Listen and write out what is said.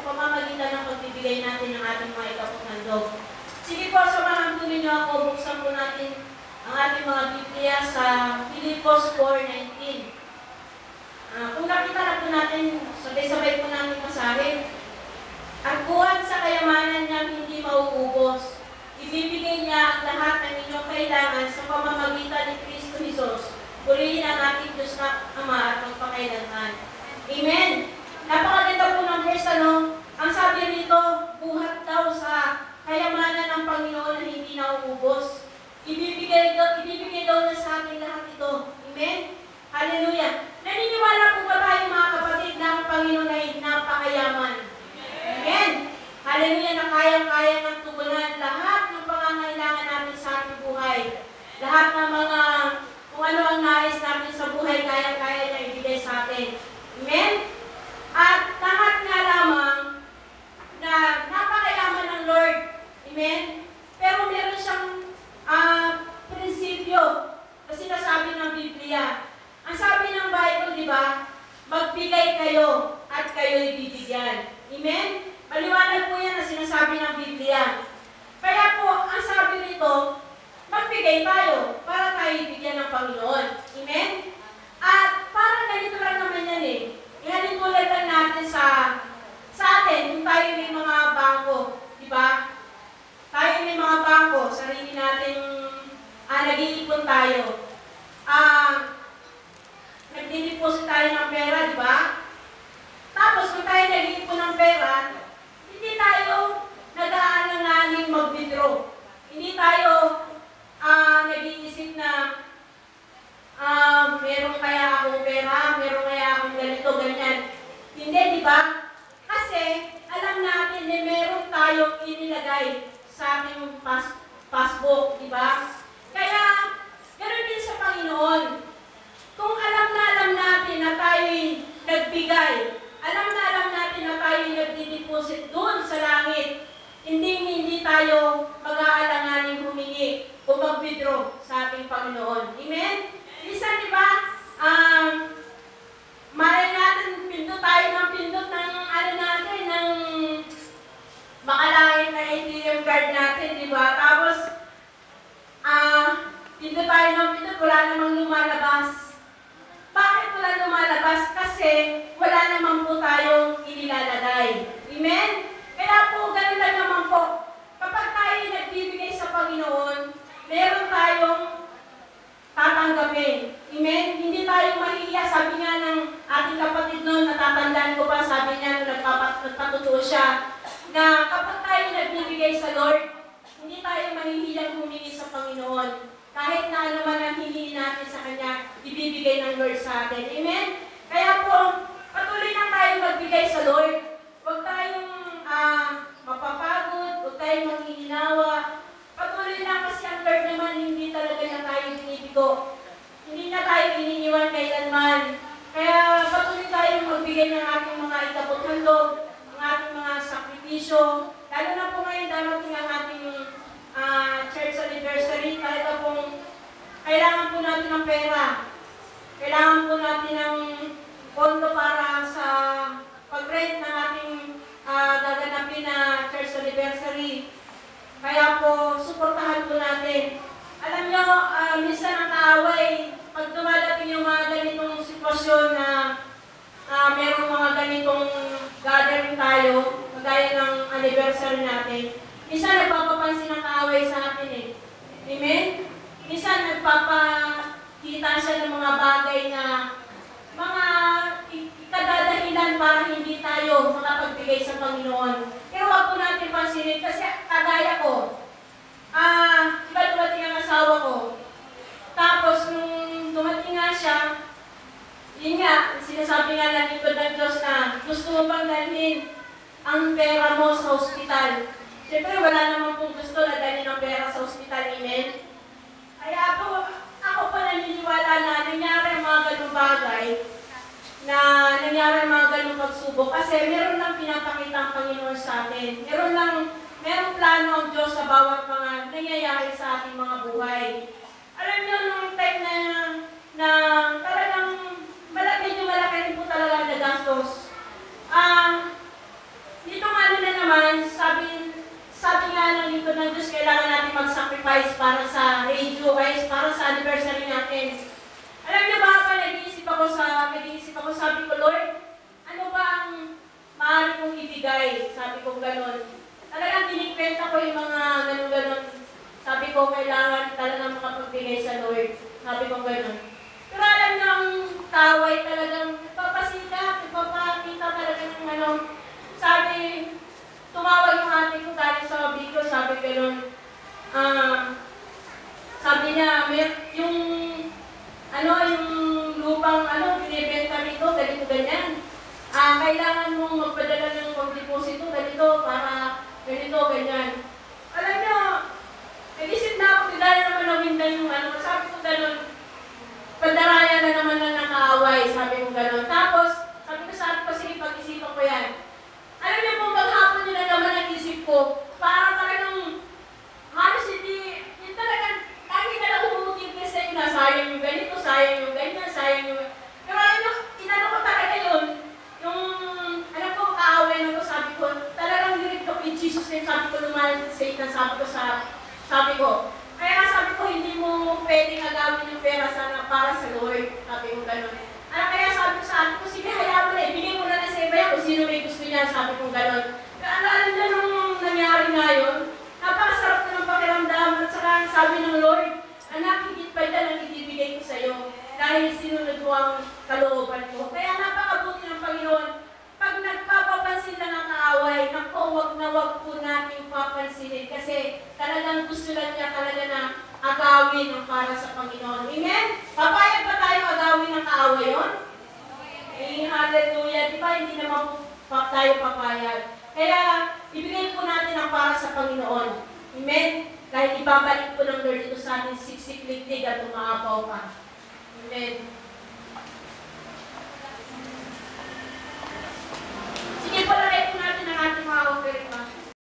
pamamagitan ng pagbibigay natin ng ating mga ikapaghandog. Sige po, samahan po ninyo ako, buksan po natin ang ating mga Biblia sa Filipos 4:19. Kung nakita na po natin, sabay-sabay po natin masahin. At buwan sa kayamanan niyang hindi mauubos, ibibigay niya ang lahat ng inyong kailangan sa pamamagitan ni Kristo Jesus. Purihin ang ating Diyos na Ama at magpakailanman. Amen! Napakaganda po ng verse, Ang sabi rito, buhat daw sa kayamanan ng Panginoon na hindi nauubos. Ibibigay daw na sa ating lahat ito. Amen? Hallelujah! Naniniwala po ba tayo mga kapatid na ang Panginoon ay napakayaman? Amen! Hallelujah! Na kayang-kaya ng tugunan lahat ng pangangailangan natin sa ating buhay. Lahat ng mga kung ano ang nais natin sa buhay, kaya-kaya na ibigay sa atin. Amen? At lahat nga lamang na napakayaman ng Lord. Amen? Pero meron siyang prinsipyo na sinasabi ng Biblia. Ang sabi ng Bible, di ba? Magbigay kayo at kayo'y bibigyan. Amen? Maliwanag po yan na sinasabi ng Biblia. Kaya po, ang sabi nito, magbigay tayo para tayo ibigyan ng Panginoon. Amen? At parang ganito lang naman yan eh. Ihalin tulad lang natin sa atin, kung tayo may mga bangko. Di ba? Tayo may mga bangko, sarili natin, nag-iipon tayo. Nagdideposit tayo ng pera, di ba? Tapos, kung tayo nag-iipon ng pera, hindi tayo nag-aalanganing mag-withdraw. Hindi tayo nag-iisip na meron kaya akong pera, meron kaya akong ganito, ganyan. Hindi, di ba? Kasi, alam natin na meron tayong inilagay sa ating passbook, di ba? Kaya, ganoon din sa Panginoon. Kung alam natin na tayo'y nagbigay, alam natin na tayo'y nagdideposit doon sa langit, hindi tayo mag-aalanganing humingi o mag-withdraw sa ating Panginoon. Amen? Minsan, di ba, malay natin, pindot tayo ng pindot ng ng makalangit na ATM card natin, di ba? Tapos, pindot tayo ng pindot, wala namang lumalabas. Bakit wala lumalabas? Kasi wala naman po tayong inilalagay. Amen? Kaya po, ganun lang naman po. Kapag tayo nagbibigay sa Panginoon, meron tayong tatanggapin. Amen? Hindi tayo mahihiya. Sabi nga ng ating kapatid noon, natatandaan ko pa, sabi niya nung nagpatutuo siya, na kapag tayo nagbibigay sa Lord, hindi tayo mahihiyang humingi sa Panginoon. Kahit na ano man ang hiliin natin sa Kanya, ibibigay ng Lord sa atin. Amen? Kaya po, patuloy lang tayo magbigay sa Lord. Huwag tayong mapapagod, huwag tayong manghihinawa. Patuloy lang kasi ang Lord naman hindi talaga na tayo binibigo. Hindi na tayo iniiwan kailanman. Kaya patuloy tayong magbigay ng ating mga ikapaghandog, ang ating mga sakripisyo. Lalo na po ngayon, darating ang ating church anniversary. Talaga pong kailangan po natin ng pera. Kailangan po natin ng pondo para sa pag-rent ng ating gaganapin na church anniversary. Kaya po, suportahan po natin. Alam nyo, minsan ang kaaway, pag dumadating yung mga ganitong sitwasyon na merong mga ganitong gathering tayo, kagaya ng anniversary natin, minsan nagpapapansin ang kaaway sa atin eh. Amen? Minsan nagpapakita siya ng mga bagay na mga ikadadahilan para hindi tayo makapagbigay sa Panginoon. Pero wag po natin pansinin kasi kagaya ko. Diba dumating ang asawa ko? Tapos nung dumating nga siya, yun nga, sinasabi nga ng lingkod ng Diyos na gusto mo bang dalhin ang pera mo sa ospital? Siyempre, wala naman pong gusto na dalhin ang pera sa ospital, amen? Kaya ako pa naniniwala na nangyari ang mga ganung bagay, na nangyari ang mga ganung pagsubok, kasi meron lang pinapakita ang Panginoon sa atin. Merong plano ang Diyos sa bawat mga nangyayari sa ating mga buhay. Alam niyo, nung time na talagang medyo malaki rin po talaga na gastos. Dito guys, para sa radio, guys, para sa anniversary natin. Alam niyo ba, nag-iisip ako, sabi ko, Lord, ano ba ang maaari kong ibigay? Sabi ko gano'n. Talagang tinikwenta ko yung mga gano'n-gano'n. Sabi ko, kailangan talagang makapagbigay sa Lord. Sabi ko gano'n. Pero alam niyo, ang kaway talagang nagpapakita talaga ng ano. Sabi, tumawag yung ate ko galing sa Bicol, sabi gano'n. Sabi niya, yung lupang, binibenta rito, ganito, ganyan. Kailangan mong magpadala ng pag-deposito, ganito, para ganito, ganyan. Alam niyo, nag-isip na ako, dahil naman nawindan yung sabi ko gano'n, pandaraya na naman na nakaaway, sabi ko gano'n. Tapos, sabi ko sa atin ko, sige, pag-isipan ko yan. Alam niyo po, maghapon nyo na naman ang isip ko, para talagang, halos hindi, yun talagang, lagi na lang umuutin sa inyo na sayang yung ganito, sayang yung ganyan, sayang yung... Pero alam niyo, inano ko talaga yun, yung, kaaway na to, sabi ko, talagang direct ko in Jesus name, sabi ko, lumayan sa Satan, sabi ko, kaya sabi ko, hindi mo pwedeng agawin yung pera sana para sa Lord, sabi ko gano'n. Kaya sabi ko sa akin ko, sige, hayaan mo na, ibigay mo na sa iba yan kung sino may gusto niya, sabi ko gano'n. Kaya alam niya nung nangyari nga yun, napakasarap na ng pakiramdam, at saka sabi ng Lord, anak, higit pa yan ang ibibigay ko sa'yo, dahil sinunod mo ang kalooban ko. Kaya napakabuti ng Panginoon, pag nagpapapansin na ng kaaway, naku, wag po natin papansinin, kasi talagang gusto lang niya talaga na agawin ang para sa Panginoon. Amen? Papayag ba tayo agawin ang kaaway yun? Hallelujah. Di ba? Hindi naman po tayo papayag. Kaya, ibigay po natin ang para sa Panginoon. Amen? Kahit ibabalik po ng Lord ito sa atin, siksik-liktig at umaapaw pa. Amen.